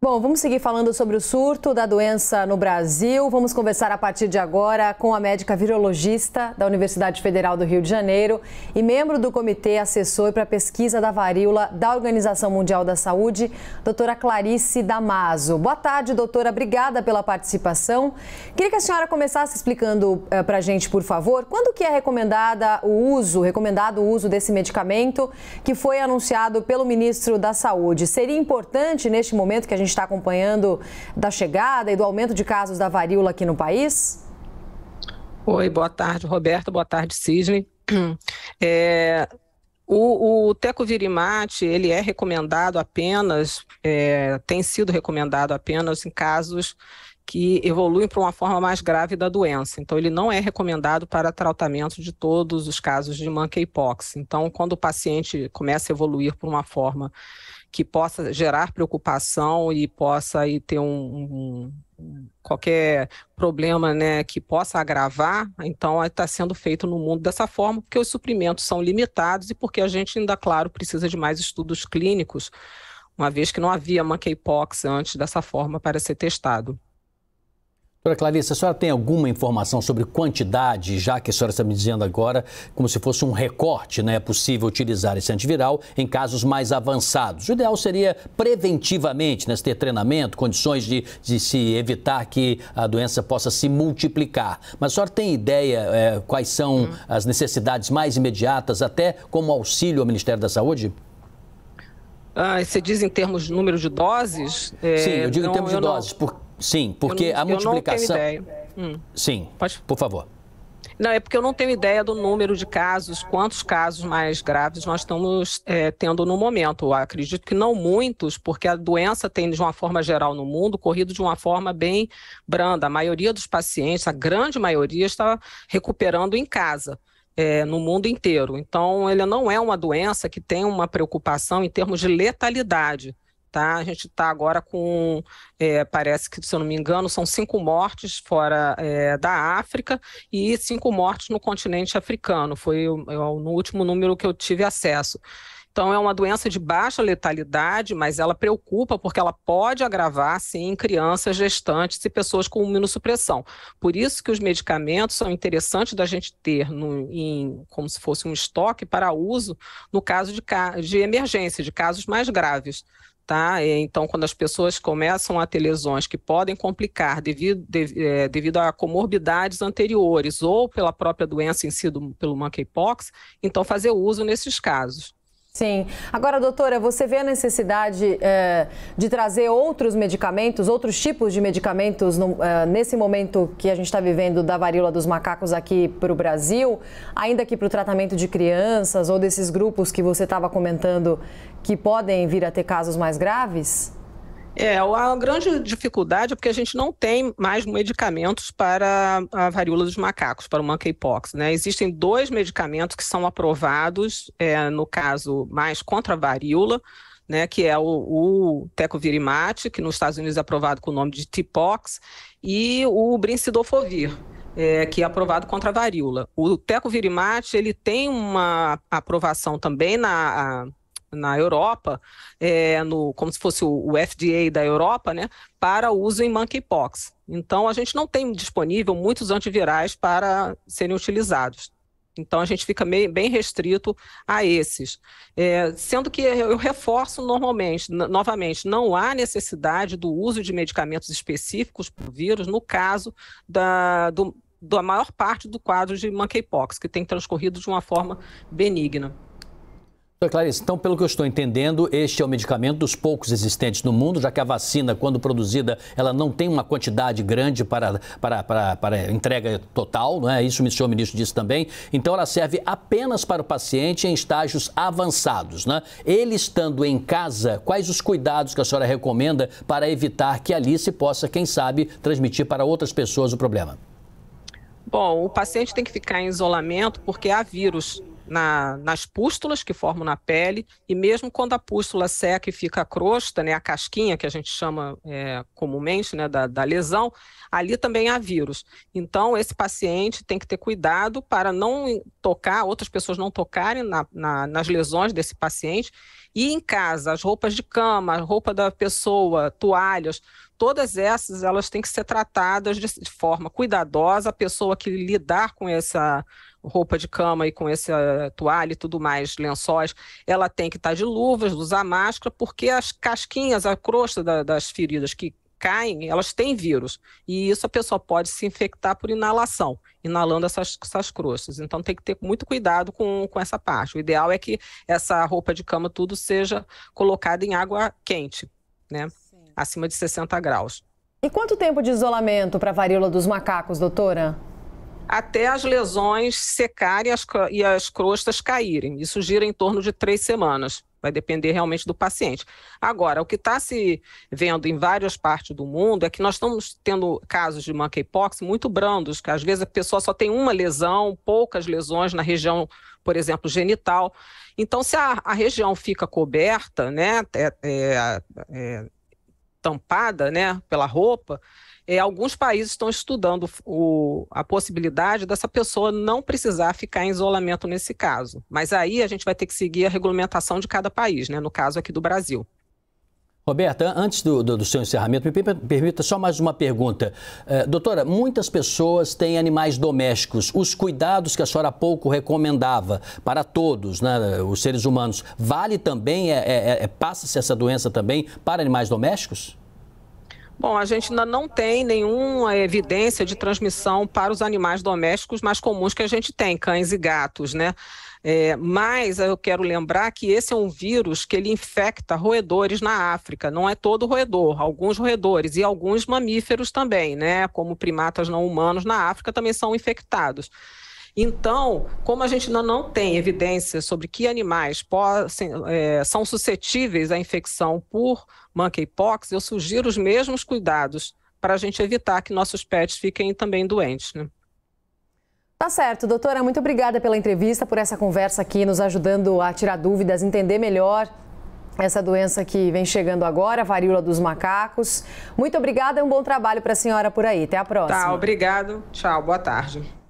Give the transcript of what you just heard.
Bom, vamos seguir falando sobre o surto da doença no Brasil. Vamos conversar a partir de agora com a médica virologista da Universidade Federal do Rio de Janeiro e membro do Comitê Assessor para a Pesquisa da Varíola da Organização Mundial da Saúde, doutora Clarice Damasio. Boa tarde, doutora. Obrigada pela participação. Queria que a senhora começasse explicando para a gente, por favor, quando que é recomendado o uso desse medicamento que foi anunciado pelo ministro da Saúde. Seria importante, neste momento que a gente está acompanhando da chegada e do aumento de casos da varíola aqui no país? Oi, boa tarde, Roberta, boa tarde, Cisne. O tecovirimat, ele é recomendado apenas, tem sido recomendado apenas em casos que evoluem para uma forma mais grave da doença. Então, ele não é recomendado para tratamento de todos os casos de monkeypox. Então, quando o paciente começa a evoluir por uma forma que possa gerar preocupação e possa aí ter qualquer problema, né, que possa agravar, então está sendo feito no mundo dessa forma, porque os suprimentos são limitados e porque a gente ainda, claro, precisa de mais estudos clínicos, uma vez que não havia monkeypox antes dessa forma para ser testado. Doutora Clarice, a senhora tem alguma informação sobre quantidade, já que a senhora está me dizendo agora, como se fosse um recorte, né? É possível utilizar esse antiviral em casos mais avançados. O ideal seria preventivamente, né, ter treinamento, condições de se evitar que a doença possa se multiplicar. Mas a senhora tem ideia quais são as necessidades mais imediatas, até como auxílio ao Ministério da Saúde? Você diz em termos de número de doses? Sim, eu digo em termos de doses. Sim, porque a multiplicação... Eu não tenho ideia. Sim, por favor. Não, é porque eu não tenho ideia do número de casos, quantos casos mais graves nós estamos tendo no momento. Eu acredito que não muitos, porque a doença tem, de uma forma geral no mundo, corrido de uma forma bem branda. A maioria dos pacientes, a grande maioria, está recuperando em casa. No mundo inteiro. Então, ele não é uma doença que tem uma preocupação em termos de letalidade. Tá? A gente está agora com, parece que, se eu não me engano, são 5 mortes fora da África e 5 mortes no continente africano. Foi no último número que eu tive acesso. Então, é uma doença de baixa letalidade, mas ela preocupa porque ela pode agravar, sim, em crianças, gestantes e pessoas com imunossupressão. Por isso que os medicamentos são interessantes da gente ter como se fosse um estoque para uso no caso de emergência, de casos mais graves. Tá? Então, quando as pessoas começam a ter lesões que podem complicar devido a comorbidades anteriores ou pela própria doença em si, pelo monkeypox, então fazer uso nesses casos. Sim. Agora, doutora, você vê a necessidade de trazer outros medicamentos, outros tipos de medicamentos nesse momento que a gente está vivendo da varíola dos macacos aqui para o Brasil, ainda que para o tratamento de crianças ou desses grupos que você estava comentando que podem vir a ter casos mais graves? A grande dificuldade é porque a gente não tem mais medicamentos para a varíola dos macacos, para o monkeypox, né? Existem 2 medicamentos que são aprovados, no caso, mais contra a varíola, né? Que é o tecovirimat, que nos Estados Unidos é aprovado com o nome de TPOXX, e o brincidofovir, que é aprovado contra a varíola. O tecovirimat, ele tem uma aprovação também na Europa, como se fosse o FDA da Europa, né, para uso em monkeypox. Então, a gente não tem disponível muitos antivirais para serem utilizados. Então, a gente fica bem restrito a esses. Sendo que eu reforço novamente, não há necessidade do uso de medicamentos específicos para o vírus no caso da maior parte do quadro de monkeypox, que tem transcorrido de uma forma benigna. Doutora Clarice, então, pelo que eu estou entendendo, este é o medicamento dos poucos existentes no mundo, já que a vacina, quando produzida, ela não tem uma quantidade grande para entrega total, não é? Isso o senhor ministro disse também. Então, ela serve apenas para o paciente em estágios avançados, né? Ele estando em casa, quais os cuidados que a senhora recomenda para evitar que ali se possa, quem sabe, transmitir para outras pessoas o problema? Bom, o paciente tem que ficar em isolamento porque há vírus nas pústulas que formam na pele, e mesmo quando a pústula seca e fica a crosta, né, a casquinha que a gente chama comumente, né, da lesão, ali também há vírus. Então, esse paciente tem que ter cuidado para não tocar, outras pessoas não tocarem nas lesões desse paciente. E em casa, as roupas de cama, a roupa da pessoa, toalhas, todas essas elas têm que ser tratadas de forma cuidadosa. A pessoa que lidar com essa roupa de cama e com essa toalha e tudo mais, lençóis, ela tem que estar de luvas, usar máscara, porque as casquinhas, a crosta das feridas que caem, elas têm vírus. E isso a pessoa pode se infectar por inalação, inalando essas crostas. Então tem que ter muito cuidado com essa parte. O ideal é que essa roupa de cama tudo seja colocada em água quente, né? Acima de 60 graus. E quanto tempo de isolamento para a varíola dos macacos, doutora? Até as lesões secarem e as crostas caírem. Isso gira em torno de 3 semanas. Vai depender realmente do paciente. Agora, o que está se vendo em várias partes do mundo é que nós estamos tendo casos de monkeypox muito brandos, que às vezes a pessoa só tem uma lesão, poucas lesões na região, por exemplo, genital. Então, se a região fica coberta, né, tampada, né, pela roupa, alguns países estão estudando a possibilidade dessa pessoa não precisar ficar em isolamento nesse caso. Mas aí a gente vai ter que seguir a regulamentação de cada país, né, no caso aqui do Brasil. Roberta, antes do seu encerramento, me permita só mais uma pergunta. Doutora, muitas pessoas têm animais domésticos. Os cuidados que a senhora há pouco recomendava para todos, né, os seres humanos, vale também, passa-se essa doença também para animais domésticos? Bom, a gente ainda não tem nenhuma evidência de transmissão para os animais domésticos mais comuns que a gente tem, cães e gatos, né? Mas eu quero lembrar que esse é um vírus que ele infecta roedores na África, não é todo roedor, alguns roedores e alguns mamíferos também, né? Como primatas não humanos na África também são infectados. Então, como a gente ainda não tem evidência sobre que animais são suscetíveis à infecção por monkeypox, eu sugiro os mesmos cuidados para a gente evitar que nossos pets fiquem também doentes, né? Tá certo, doutora, muito obrigada pela entrevista, por essa conversa aqui, nos ajudando a tirar dúvidas, entender melhor essa doença que vem chegando agora, a varíola dos macacos. Muito obrigada e um bom trabalho para a senhora por aí. Até a próxima. Tá, obrigado. Tchau, boa tarde.